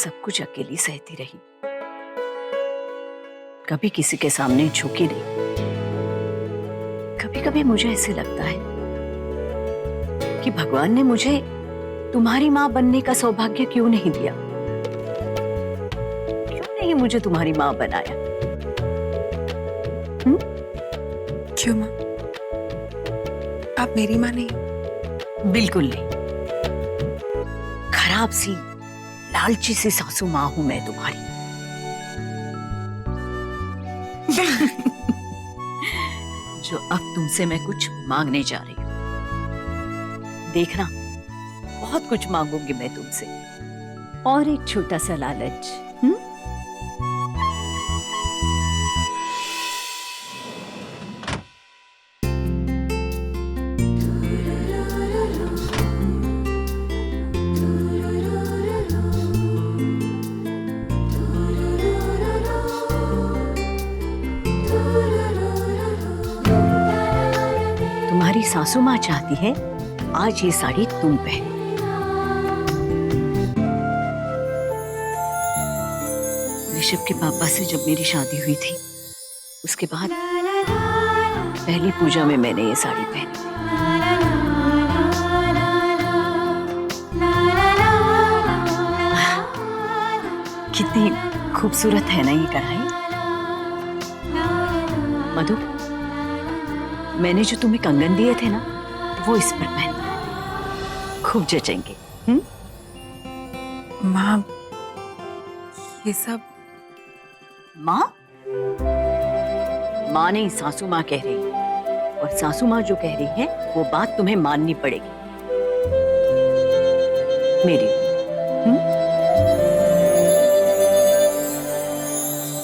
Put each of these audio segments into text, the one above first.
सब कुछ अकेली सहती रही, कभी किसी के सामने झुकी नहीं। कभी कभी मुझे ऐसे लगता है कि भगवान ने मुझे तुम्हारी मां बनने का सौभाग्य क्यों नहीं दिया, क्यों नहीं मुझे तुम्हारी मां बनाया। क्यों मां? आप मेरी मां नहीं? बिल्कुल नहीं, खराब सी लालची सी सासू मां हूं मैं तुम्हारी। जो अब तुमसे मैं कुछ मांगने जा रही हूं, देखना बहुत कुछ मांगूंगी मैं तुमसे, और एक छोटा सा लालच। तुम्हारी सासू माँ चाहती है आज ये साड़ी तुम पहनो। ऋषभ के पापा से जब मेरी शादी हुई थी, उसके बाद पहली पूजा में मैंने ये साड़ी पहनी। कितनी खूबसूरत है ना ये कढ़ाई। मधु, मैंने जो तुम्हें कंगन दिए थे ना, वो इस पर पहनना, खूब जचेंगे। माँ, ये सब? माँ? माँ नहीं, सासू माँ कह रही है, और सासू माँ जो कह रही है वो बात तुम्हें माननी पड़ेगी मेरी।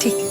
ठीक है।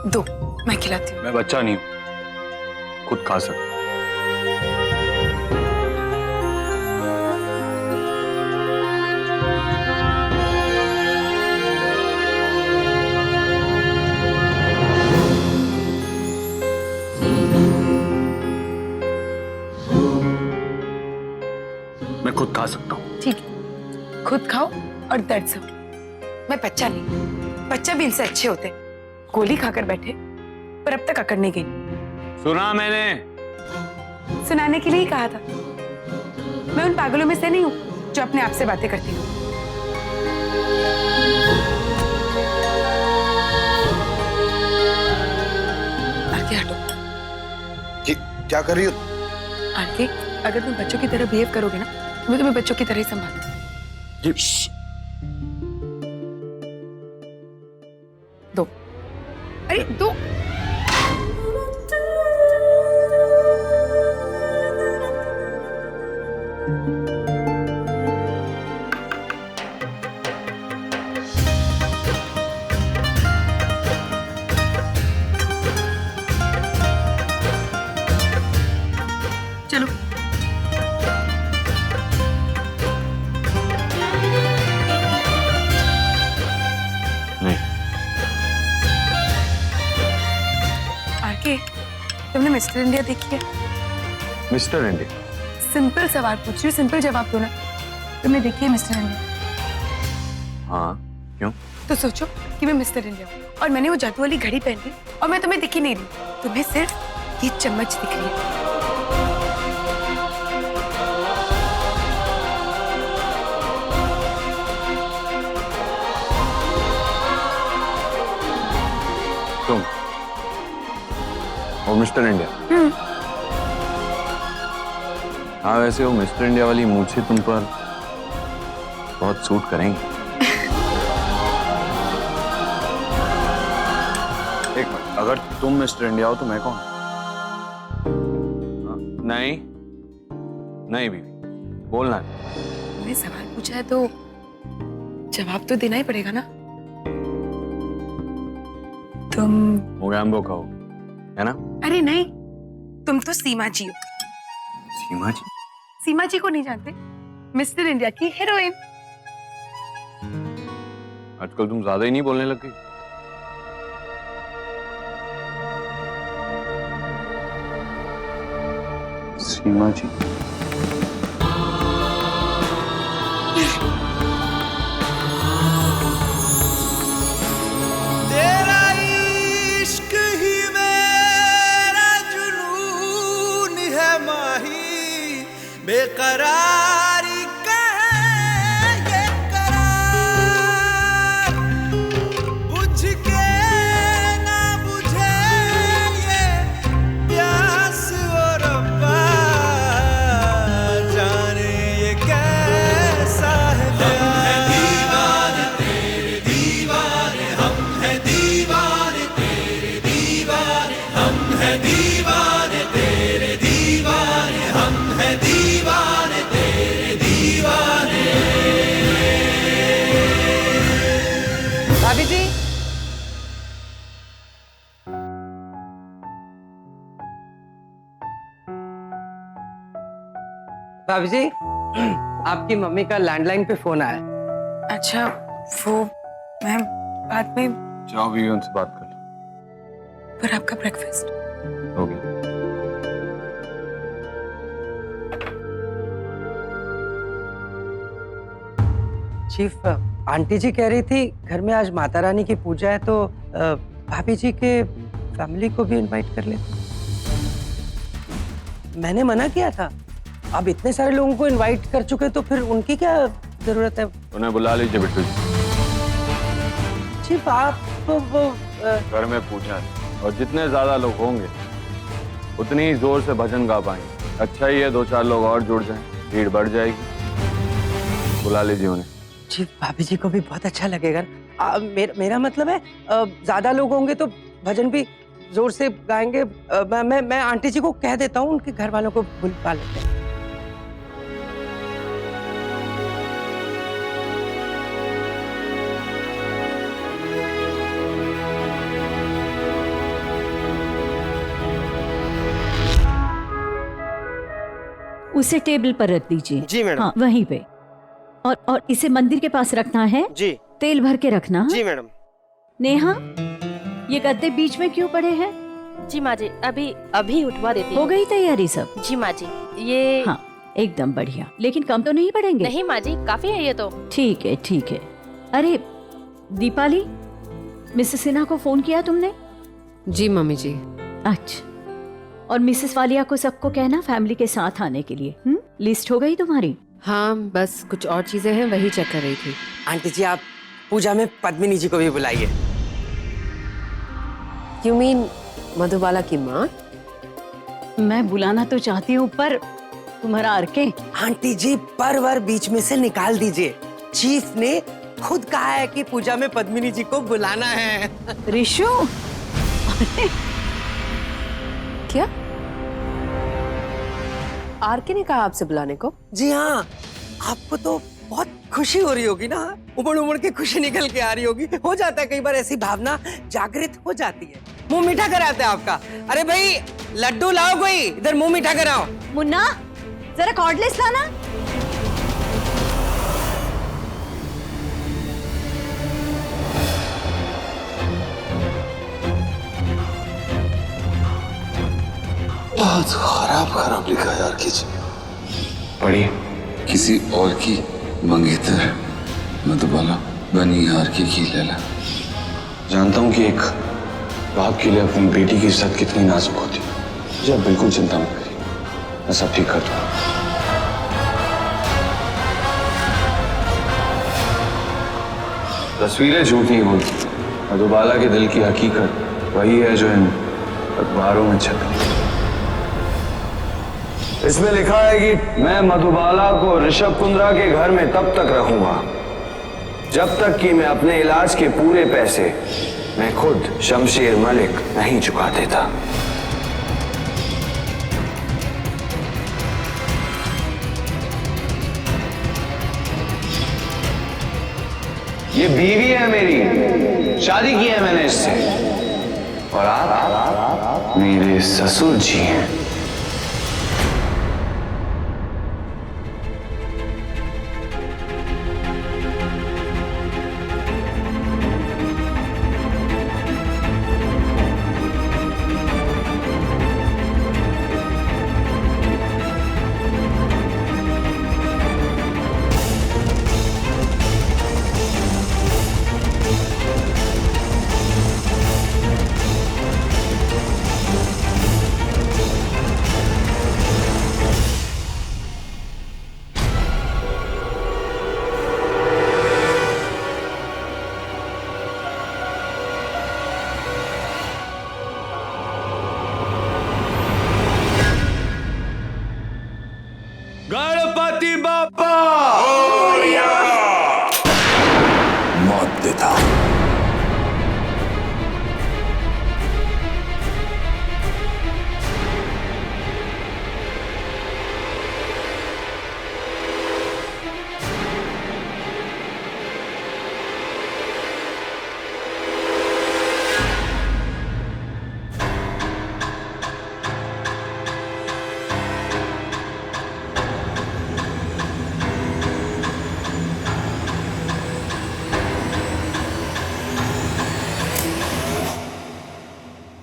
दो, मैं खिलाती हूँ। मैं बच्चा नहीं हूं, खुद खा सकता। मैं खुद खा सकता हूँ। ठीक है, खुद खाओ और दर्द सहो। मैं बच्चा नहीं, बच्चा भी इनसे अच्छे होते हैं। गोली खाकर बैठे, पर अब तक अकड़ नहीं गई। सुना मैंने, सुनाने के लिए ही कहा था। मैं उन पागलों में से नहीं हूँ जो अपने आप से बातें करती हूँ। आरके हटो। क्या कर रही हो? आरके, अगर तुम बच्चों की तरह बिहेव करोगे ना, तो मैं तुम्हें बच्चों की तरह ही संभालूंगी। दो। अरे दो। चलो। नहीं। आरके, तुमने मिस्टर इंडिया देखी है? Mister India? सिंपल सवाल पूछ रही हूँ, सिंपल जवाब दो ना। तुमने देखी है मिस्टर इंडिया? हाँ, क्यों? तो सोचो कि मैं मिस्टर इंडिया हूँ और मैंने वो जादू वाली घड़ी पहनी और मैं तुम्हें दिखी नहीं रही। तुम्हें सिर्फ ये चम्मच दिख रही है। तुम और मिस्टर इंडिया? हाँ, वैसे वो मिस्टर इंडिया वाली मूछें तुम पर बहुत सूट करेंगी। एक मिनट, अगर तुम मिस्टर इंडिया हो तो मैं कौन? नहीं, नहीं बीवी, बोलना नहीं। मैंने सवाल पूछा है तो जवाब तो देना ही पड़ेगा ना। तुम मोगैम्बो खाओ, है ना? अरे नहीं, तुम तो सीमा जी हो। सीमा जी? सीमा जी को नहीं जानते? मिस्टर इंडिया की हीरोइन। आजकल तुम ज्यादा ही नहीं बोलने लग गई। सीमा जी? तेरा इश्क ही मेरा जुनून है माही, बेकरारी का है ये करार, बुझ के ना बुझे ये प्यास और रब्बा, जाने ये कैसा है प्यार। दीवाने तेरे दीवाने, हम हैं दीवाने तेरे दीवाने, हम हैं दीवाने तेरे दीवाने, हम हैं दीवाने तेरे दीवाने। भाभी जी, भाभी जी, आपकी मम्मी का लैंडलाइन पे फोन आया। अच्छा वो मैम बाद में। जाओ बीवी, उनसे बात कर लो। पर आपका ब्रेकफास्ट? हो गया। चीफ, आंटी जी कह रही थी घर में आज माता रानी की पूजा है तो भाभी जी के फैमिली को भी इनवाइट कर लेते। मैंने मना किया था। अब इतने सारे लोगों को इनवाइट कर चुके तो फिर उनकी क्या जरूरत है? उन्हें बुला लीजिए बिट्टू जी। चीफ, आप तो वो घर में पूछा है और जितने ज्यादा लोग होंगे उतनी ही जोर से भजन गा पाएंगे। अच्छा ही है 2-4 लोग और जुड़ जाएं, भीड़ बढ़ जाएगी। बुला लीजिए उन्हें। चीफ, भाभी जी को भी बहुत अच्छा लगेगा। मेरा मतलब है ज्यादा लोग होंगे तो भजन भी जोर से गाएंगे। मैं आंटी जी को कह देता हूँ, उनके घर वालों को बुलवा लेते हैं। उसे टेबल पर रख दीजिए। जी मैडम। हाँ, वहीं पे। और इसे मंदिर के पास रखना है। जी तेल भर के रखना। जी मैडम। नेहा, ये गद्दे बीच में क्यों पड़े हैं? जी माँ जी, अभी उठवा देती हो हूँ। गई तैयारी सब? जी माँ जी, ये हाँ, एकदम बढ़िया। लेकिन कम तो नहीं पड़ेंगे? नहीं माँ जी, काफी है ये तो। ठीक है, ठीक है। अरे दीपाली, मिसेस सिन्हा को फोन किया तुमने? जी मम्मी जी। अच्छा, और मिसेस वालिया को सबको कहना फैमिली के साथ आने के लिए। लिस्ट हो गई तुम्हारी? हाँ, बस कुछ और चीजें हैं, वही चेक कर रही थी। आंटी जी, आप पूजा में पद्मिनी जी को भी बुलाइए। यू मीन मधुबाला की माँ? मैं बुलाना तो चाहती हूँ पर तुम्हारा आरके। आंटी जी, परवर बीच में से निकाल दीजिए। चीफ ने खुद कहा है कि पूजा में पद्मिनी जी को बुलाना है। रिशु, क्या आरके ने कहा आपसे बुलाने को? जी हाँ, आपको तो बहुत खुशी हो रही होगी ना, उमड़ उमड़ के खुशी निकल के आ रही होगी। हो जाता है कई बार, ऐसी भावना जागृत हो जाती है। मुंह मीठा कराते हैं आपका। अरे भाई, लड्डू लाओ, कोई इधर मुंह मीठा कराओ। मुन्ना, जरा कॉर्डलेस लाना। बहुत खराब लिखा है यार। किसी पढ़िए। किसी और की मंगेतर मधुबाला बनी हार की लैला। जानता हूँ कि एक बाप के लिए अपनी बेटी की इज्जत कितनी नाजुक होती है। मुझे अब बिल्कुल चिंता मत करिए, मैं सब ठीक कर दूंगा। तस्वीरें झूठ नहीं बोलती। मधुबाला के दिल की हकीकत वही है जो इन अखबारों में छपी। इसमें लिखा है कि मैं मधुबाला को ऋषभ कुंद्रा के घर में तब तक रखूंगा जब तक कि मैं अपने इलाज के पूरे पैसे मैं खुद शमशेर मलिक नहीं चुका देता। ये बीवी है मेरी, शादी की है मैंने इससे। और आप मेरे ससुर जी हैं। गणपति बापा मौत देता हूं।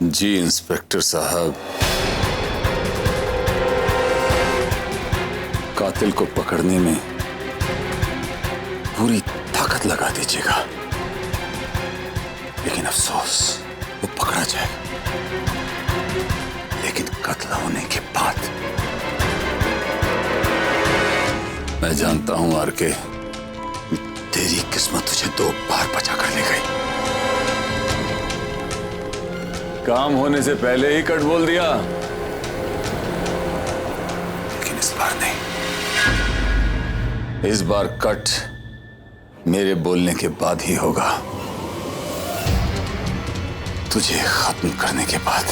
जी इंस्पेक्टर साहब, कातिल को पकड़ने में पूरी ताकत लगा दीजिएगा, लेकिन अफसोस वो पकड़ा जाएगा, लेकिन कत्ल होने के बाद। मैं जानता हूं आरके, तेरी किस्मत तुझे 2 बार बचा कर ले गई। काम होने से पहले ही कट बोल दिया, लेकिन इस बार नहीं। इस बार कट मेरे बोलने के बाद ही होगा, तुझे खत्म करने के बाद।